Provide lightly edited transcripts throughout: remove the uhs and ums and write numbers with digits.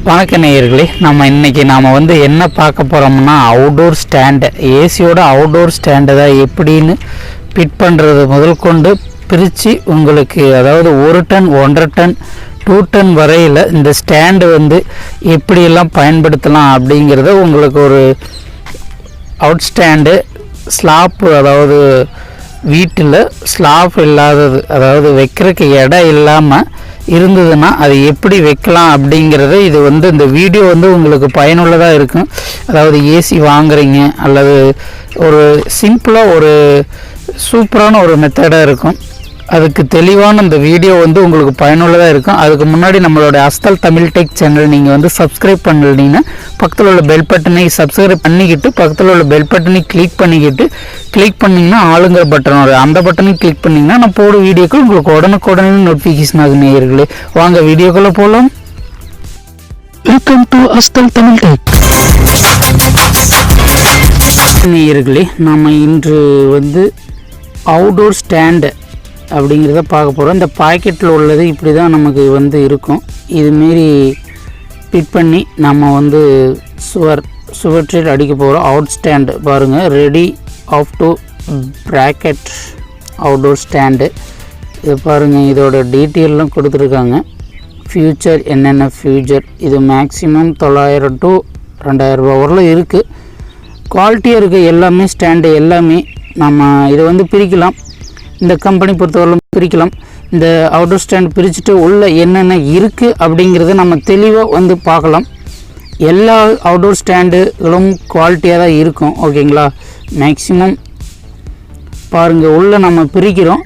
வணக்க நேயர்களே, இன்றைக்கி நாம் என்ன பார்க்க போகிறோம்னா அவுடோர் ஸ்டாண்டு, ஏசியோட அவுடோர் ஸ்டாண்டு தான் எப்படின்னு ஃபிட் பண்ணுறது முதல் கொண்டு பிரித்து உங்களுக்கு, அதாவது 1 டன் 1.5 டன் 2 டன் வரையில் இந்த ஸ்டாண்டு எப்படியெல்லாம் பயன்படுத்தலாம் அப்படிங்கிறத உங்களுக்கு ஒரு அவுட் ஸ்டாண்டு ஸ்லாப்பு, அதாவது வீட்டில் ஸ்லாப் இல்லாதது, அதாவது வைக்கிறதுக்கு இடம் இல்லாமல் இருந்ததுன்னா அது எப்படி வைக்கலாம் அப்படிங்கிறத இது இந்த வீடியோ உங்களுக்கு பயனுள்ளதாக இருக்கும். அதாவது ஏசி வாங்குறீங்க அல்லது ஒரு சிம்பிளாக ஒரு சூப்பரான ஒரு மெத்தடாக இருக்கும். அதுக்கு தெளிவான இந்த வீடியோ உங்களுக்கு பயனுள்ளதாக இருக்கும். அதுக்கு முன்னாடி நம்மளோட அஸ்தல் தமிழ் டெக் சேனல் நீங்கள் சப்ஸ்கிரைப் பண்ணலீங்கன்னா பக்கத்தில் உள்ள பெல் பட்டனை சப்ஸ்கிரைப் பண்ணிக்கிட்டு பக்கத்தில் உள்ள பெல் பட்டனை கிளிக் பண்ணிங்கன்னா ஆளுங்கிற பட்டன் வரும். அந்த பட்டனை கிளிக் பண்ணிங்கன்னா நான் போட வீடியோக்கள் உங்களுக்கு உடனுக்குடனே நோட்டிஃபிகேஷன் ஆகும். நேயர்களே, வாங்க வீடியோக்குள்ளே போகலாம். Welcome to Asthal Tamil tech. நேயர்களே, நாம் இன்று அவுடோர் ஸ்டாண்டு அப்படிங்கிறத பார்க்க போகிறோம். இந்த பாக்கெட்டில் உள்ளது இப்படி தான் நமக்கு இருக்கும். இதுமாரி ஃபிட் பண்ணி நம்ம சுவற்றில் அடிக்க போகிறோம். அவுட் ஸ்டாண்டு பாருங்கள், ready of to bracket outdoor stand. இது பாருங்கள், இதோட டீட்டெயிலாம் கொடுத்துருக்காங்க. ஃபியூச்சர் என்னென்ன ஃபியூச்சர், இது மேக்ஸிமம் 900 to 2000 ரூபா வரலாம் இருக்குது. குவாலிட்டியாக இருக்குது எல்லாமே. ஸ்டாண்டு எல்லாமே நம்ம இதை பிரிக்கலாம். இந்த கம்பெனி பொறுத்தவரைக்கும் பிரிக்கலாம். இந்த அவுட்டோர் ஸ்டாண்ட் பிரிச்சுட்டு உள்ள என்னென்ன இருக்குது அப்படிங்கிறத நம்ம தெளிவாக பார்க்கலாம். எல்லா அவுட்டோர் ஸ்டாண்டுகளும் குவாலிட்டியாக தான் இருக்கும். ஓகேங்களா? மேக்ஸிமம் பாருங்கள், உள்ளே நம்ம பிரிக்கிறோம்.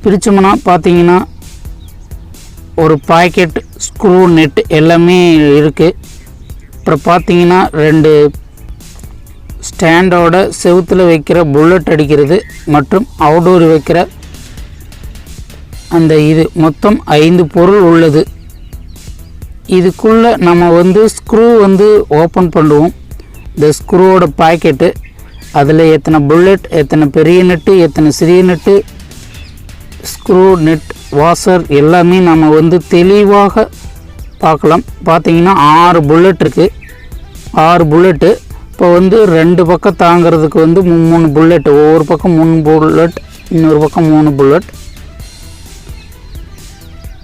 பிரித்தோம்னா பார்த்தீங்கன்னா ஒரு பாக்கெட், ஸ்க்ரூ, நெட் எல்லாமே இருக்குது. அப்புறம் பார்த்தீங்கன்னா 2 ஸ்டாண்டோட செவுத்தில் வைக்கிற புல்லட் அடிக்கிறது மற்றும் அவுடோர் வைக்கிற அந்த இது மொத்தம் 5 பொருள் உள்ளது. இதுக்குள்ளே நம்ம ஸ்க்ரூ ஓப்பன் பண்ணுவோம். இந்த ஸ்க்ரூவோட பாக்கெட்டு, அதில் எத்தனை புல்லட், எத்தனை பெரிய நெட்டு, எத்தனை சிறிய நெட்டு, ஸ்க்ரூ, நெட், வாஷர் எல்லாமே நம்ம தெளிவாக பார்க்கலாம். பார்த்தீங்கன்னா 6 புல்லட் இருக்குது. 6 புல்லட்டு. இப்போ 2 பக்கம் தாங்கிறதுக்கு 3 புல்லட், ஒவ்வொரு பக்கம் 3 புல்லட், இன்னொரு பக்கம் 3 புல்லட்.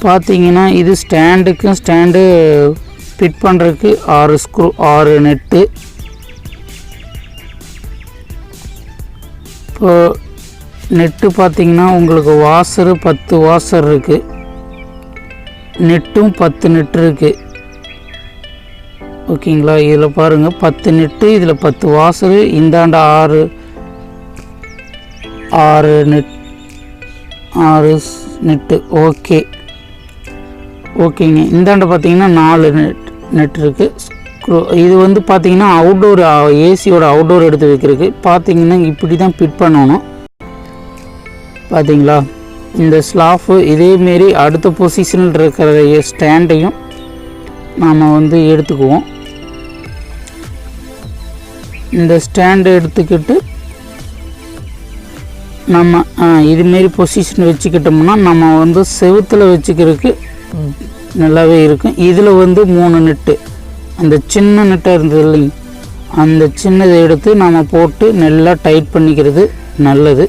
பார்த்தீங்கன்னா இது ஸ்டாண்டு ஃபிட் பண்ணுறதுக்கு 6 ஸ்க்ரூ, 6 நெட்டு. இப்போ நெட்டு பார்த்தீங்கன்னா உங்களுக்கு வாஷரு 10 வாஷர் இருக்குது. நெட்டும் 10 நெட்டு இருக்குது. ஓகேங்களா? இதில் பாருங்கள் 10 நெட்டு, இதில் 10 வாசரு, இந்தாண்ட 6 நெட்டு. ஓகேங்க. இந்தாண்ட பார்த்தீங்கன்னா 4 நெட் இருக்குது. ஸ்க்ரூ இது பார்த்தீங்கன்னா அவுட்டோர், ஏசியோட அவுட்டோர் எடுத்து வைக்கிறதுக்கு. பார்த்தீங்கன்னா இப்படி தான் ஃபிட் பண்ணணும். பார்த்தீங்களா? இந்த ஸ்லாஃபு இதேமாரி அடுத்த பொசிஷனில் இருக்கிற ஸ்டாண்டையும் நாம் எடுத்துக்குவோம். இந்த ஸ்டாண்டு எடுத்துக்கிட்டு நம்ம இதுமாரி பொசிஷன் வச்சுக்கிட்டோம்னா நம்ம செவுத்தில் வச்சுக்கிறதுக்கு நல்லாவே இருக்கும். இதில் 3 நெட்டு, அந்த சின்ன நெட்டாக இருந்தது இல்லைங்க, அந்த சின்னதை எடுத்து நம்ம போட்டு நல்லா டைட் பண்ணிக்கிறது நல்லது.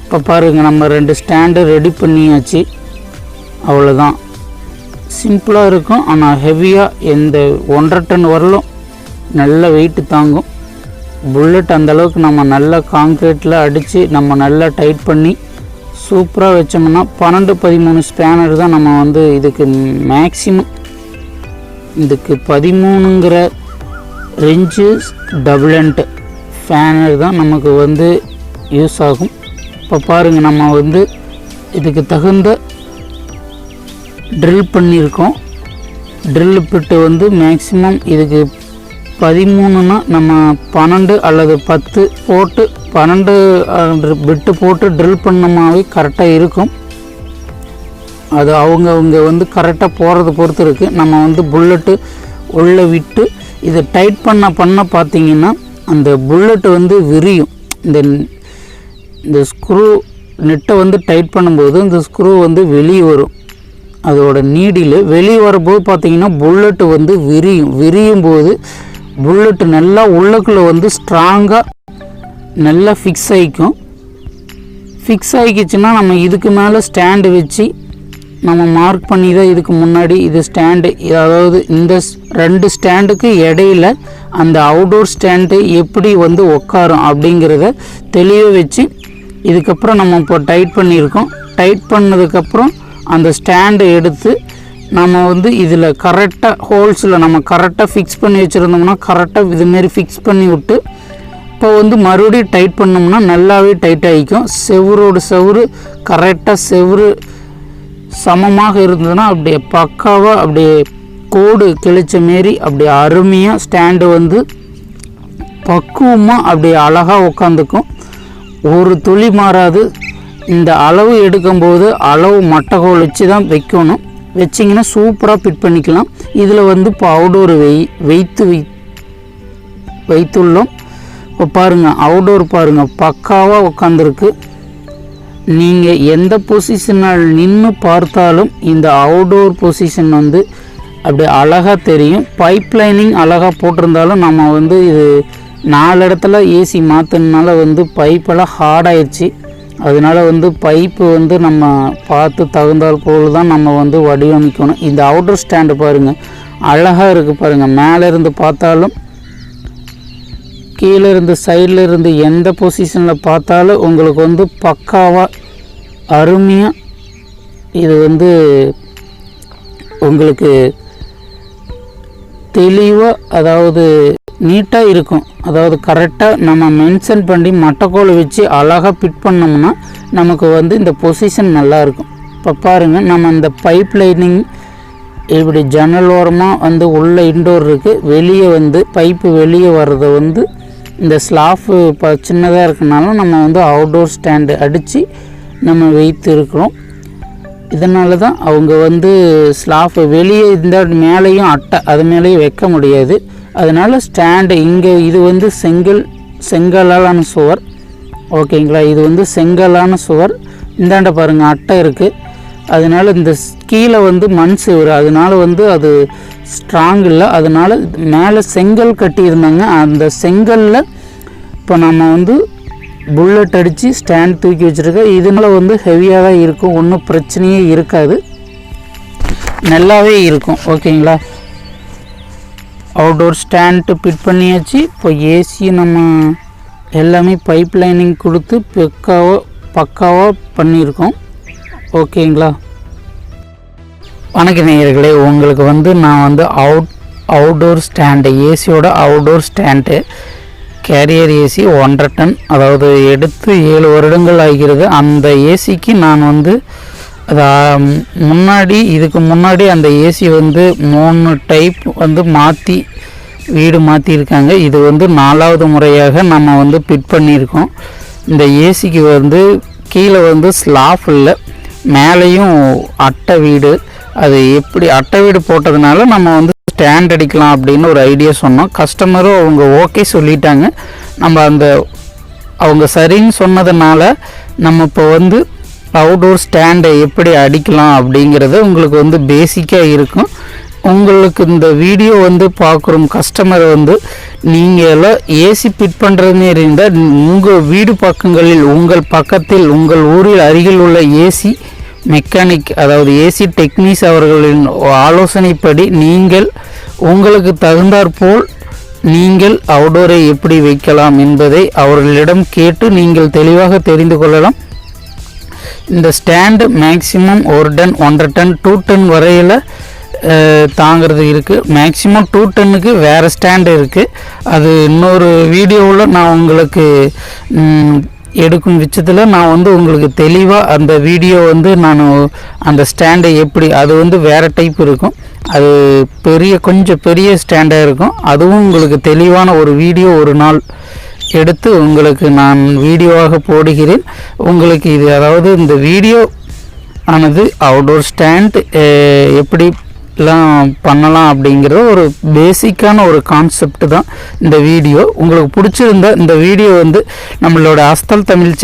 இப்போ பாருங்கள், நம்ம 2 ஸ்டாண்டு ரெடி பண்ணியாச்சு. அவ்வளோதான், சிம்பிளாக இருக்கும். ஆனால் ஹெவியாக எந்த 1.5 டன் வரலும் நல்ல வெயிட்டு தாங்கும். புல்லட் அந்தளவுக்கு நம்ம நல்லா காங்க்ரீட்டில் அடித்து நம்ம நல்லா டைட் பண்ணி சூப்பராக வச்சோம்னா 12-13 ஸ்பேனர் தான் நம்ம இதுக்கு மேக்ஸிமம். இதுக்கு 13ங்கிற ரெஞ்சு டபுள் எண்ட் ஃபேனர் தான் நமக்கு யூஸ் ஆகும். இப்போ பாருங்கள், நம்ம இதுக்கு தகுந்த ட்ரில் பண்ணியிருக்கோம். ட்ரில் பிட்டு மேக்ஸிமம் இதுக்கு 13னா நம்ம 12 அல்லது 10 போட்டு 12 பிட்டு போட்டு ட்ரில் பண்ணமாவே கரெக்டாக இருக்கும். அது அவங்க கரெக்டாக போகிறத பொறுத்து இருக்குது. நம்ம புல்லட்டு உள்ளே விட்டு இதை டைட் பண்ண பார்த்தீங்கன்னா அந்த புல்லட்டு விரியும். இந்த ஸ்க்ரூ நெட்டை டைட் பண்ணும்போது இந்த ஸ்க்ரூ வெளியே வரும். அதோட நீடில் வெளியே வரும்போது பார்த்திங்கன்னா புல்லட்டு வந்து விரியும் போது புல்லட்டு நல்லா உள்ளக்குள்ளே வந்து ஸ்ட்ராங்காக நல்லா ஃபிக்ஸ் ஆகிக்கிச்சுன்னா நம்ம இதுக்கு மேலே ஸ்டாண்டு வச்சு நம்ம மார்க் பண்ணி தான் இதுக்கு முன்னாடி இது ஸ்டாண்டு, அதாவது இந்த 2 ஸ்டாண்டுக்கு இடையில அந்த அவுடோர் ஸ்டாண்டு எப்படி வந்து உட்காரும் அப்படிங்கிறத தெளிவாக வச்சு இதுக்கப்புறம் நம்ம இப்போ டைட் பண்ணியிருக்கோம். டைட் பண்ணதுக்கப்புறம் அந்த ஸ்டாண்டை எடுத்து நம்ம வந்து இதில் கரெக்டாக ஹோல்ஸில் நம்ம கரெக்டாக ஃபிக்ஸ் பண்ணி வச்சுருந்தோம்னா கரெக்டாக இதுமாரி ஃபிக்ஸ் பண்ணி விட்டு இப்போ வந்து மறுபடியும் டைட் பண்ணோம்னா நல்லாவே டைட் ஆகிக்கும். செவுறு கரெக்டாக செவுறு சமமாக இருந்ததுன்னா அப்படியே பக்காவாக அப்படியே கோடு கிழிச்ச மாரி அப்படியே அருமையாக ஸ்டாண்டு வந்து பக்குவமாக அப்படியே அழகாக உட்காந்துக்கும். ஒரு துளி மாறாது. இந்த அளவு எடுக்கும்போது அளவு மட்டைக்கோல் வச்சு தான் வைக்கணும். வச்சிங்கன்னா சூப்பராக ஃபிட் பண்ணிக்கலாம். இதில் வந்து இப்போ அவுடோர் வைத்துள்ளோம். இப்போ பாருங்கள் அவுடோர் பாருங்கள் பக்காவாக உட்காந்துருக்கு. நீங்கள் எந்த பொசிஷனால் நின்று பார்த்தாலும் இந்த அவுடோர் பொசிஷன் வந்து அப்படியே அழகாக தெரியும். பைப் லைனிங் அழகாக போட்டிருந்தாலும் நம்ம வந்து இது 4 இடத்துல ஏசி மாற்றினால வந்து பைப்பெல்லாம் ஹார்டாயிடுச்சு. அதனால் வந்து பைப்பு வந்து நம்ம பார்த்து தகுந்தால் போல் தான் நம்ம வந்து வடிவமைக்கணும். இந்த அவுடோர் ஸ்டாண்டு பாருங்கள் அழகாக இருக்குது பாருங்கள். மேலே இருந்து பார்த்தாலும் கீழே இருந்து சைடில் இருந்து எந்த பொசிஷனில் பார்த்தாலும் உங்களுக்கு வந்து பக்காவாக அருமையாக இது வந்து உங்களுக்கு தெளிவாக அதாவது நீட்டாக இருக்கும். அதாவது கரெக்டாக நம்ம மென்ஷன் பண்ணி மட்டைக்கோலை வச்சு அழகாக ஃபிட் பண்ணோம்னா நமக்கு வந்து இந்த பொசிஷன் நல்லாயிருக்கும். இப்போ பாருங்கள் நம்ம இந்த பைப் லைனிங் இப்படி ஜன்னல் ஓரமாக வந்து உள்ள இன்டோர் இருக்குது. வெளியே வந்து பைப்பு வெளியே வர்றதை வந்து இந்த ஸ்லாஃபு இப்போ சின்னதாக இருக்கனால நம்ம வந்து அவுடோர் ஸ்டாண்டு அடித்து நம்ம வைத்து இருக்கிறோம். இதனால தான் அவங்க வந்து ஸ்லாஃபு வெளியே இந்த மேலேயும் அட்டை அது மேலேயும் வைக்க முடியாது. அதனால் ஸ்டாண்டு இங்கே இது வந்து செங்கலான சுவர். ஓகேங்களா, இது வந்து செங்கலான சுவர். இந்தாண்ட பாருங்கள் அட்டை இருக்குது. அதனால் இந்த கீழே வந்து மண் சுவர், அதனால் வந்து அது ஸ்ட்ராங் இல்லை. அதனால் மேலே செங்கல் கட்டியிருந்தாங்க. அந்த செங்கலில் இப்போ நம்ம வந்து புல்லட் அடித்து ஸ்டாண்ட் தூக்கி வச்சுருக்கோம். இதனால் வந்து ஹெவியாக தான் இருக்கும், ஒன்றும் பிரச்சனையே இருக்காது, நல்லாவே இருக்கும். ஓகேங்களா, அவுடோர் ஸ்டாண்டு ஃபிட் பண்ணியாச்சு. இப்போ ஏசி நம்ம எல்லாமே பைப் லைனிங் கொடுத்து பக்காவாக பண்ணியிருக்கோம். ஓகேங்களா, வணக்க நேயர்களே, உங்களுக்கு வந்து நான் வந்து அவுடோர் ஸ்டாண்டு ஏசியோட outdoor stand carrier AC 1.5 ton, அதாவது எடுத்து 7 வருடங்கள் ஆகிறது. அந்த ஏசிக்கு நான் வந்து இதுக்கு முன்னாடி அந்த ஏசி வந்து 3 டைப் வந்து வீடு மாற்றிருக்காங்க. இது வந்து 4வது முறையாக நம்ம வந்து ஃபிட் பண்ணியிருக்கோம். இந்த ஏசிக்கு வந்து கீழே வந்து ஸ்லாஃப் இல்லை, மேலேயும் அட்டை வீடு. அது எப்படி அட்டை வீடு போட்டதுனால நம்ம வந்து ஸ்டாண்ட் அடிக்கலாம் அப்படின்னு ஒரு ஐடியா சொன்னோம். கஸ்டமரும் அவங்க ஓகே சொல்லிட்டாங்க. நம்ம அவங்க சரின்னு சொன்னதுனால நம்ம இப்போ வந்து அவுடோர் ஸ்டாண்டை எப்படி அடிக்கலாம் அப்படிங்கிறது உங்களுக்கு வந்து பேசிக்காக இருக்கும். உங்களுக்கு இந்த வீடியோ வந்து பார்க்குற கஸ்டமர் வந்து நீங்கள் எல்லாம் ஏசி ஃபிட் பண்ணுறதுன்னு இருந்தால் உங்கள் வீடு பக்கங்களில் உங்கள் பக்கத்தில் உங்கள் ஊரில் அருகில் உள்ள ஏசி மெக்கானிக், அதாவது ஏசி டெக்னீஸ் அவர்களின் ஆலோசனைப்படி நீங்கள் உங்களுக்கு தகுந்தாற்போல் நீங்கள் அவுடோரை எப்படி வைக்கலாம் என்பதை அவர்களிடம் கேட்டு நீங்கள் தெளிவாக தெரிந்து கொள்ளலாம். இந்த stand maximum 1 ton 1.5 ton 2 ton வரையில் தாங்கிறது இருக்குது. மேக்சிமம் 2 டன்னுக்கு வேறு ஸ்டாண்டு இருக்குது. அது இன்னொரு வீடியோவில் நான் உங்களுக்கு எடுக்கும் பட்சத்தில் நான் வந்து உங்களுக்கு தெளிவாக அந்த வீடியோ வந்து நான் அந்த ஸ்டாண்டை எப்படி அது வந்து வேறு டைப் இருக்கும். அது கொஞ்சம் பெரிய ஸ்டாண்டாக இருக்கும். அதுவும் உங்களுக்கு தெளிவான ஒரு வீடியோ ஒரு நாள் எடுத்து உங்களுக்கு நான் வீடியோவாக போடுகிறேன். உங்களுக்கு இது அதாவது இந்த வீடியோ ஆனது அவுடோர் ஸ்டாண்ட் எப்படிலாம் பண்ணலாம் அப்படிங்கிறது ஒரு பேசிக்கான ஒரு கான்செப்ட் தான் இந்த வீடியோ. உங்களுக்கு பிடிச்சிருந்தா இந்த வீடியோ வந்து நம்மளோட அஸ்தல் தமிழ்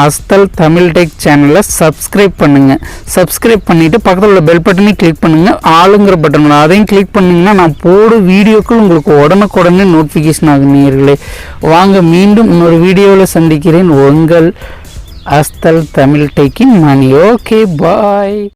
அஸ்தல் தமிழ் டெக் சேனலை சப்ஸ்கிரைப் பண்ணுங்கள். சப்ஸ்கிரைப் பண்ணிவிட்டு பக்கத்தில் உள்ள பெல் பட்டனையும் கிளிக் பண்ணுங்கள். ஆளுங்கிற பட்டன் அதையும் கிளிக் பண்ணிங்கன்னா நான் போடு வீடியோக்கள் உங்களுக்கு உடனுக்குடனே நோட்டிஃபிகேஷன் ஆகும். நேயர்களே வாங்க மீண்டும் இன்னொரு வீடியோவில் சந்திக்கிறேன். உங்கள் அஸ்தல் தமிழ் டெக்கின் மணி. Okay bye.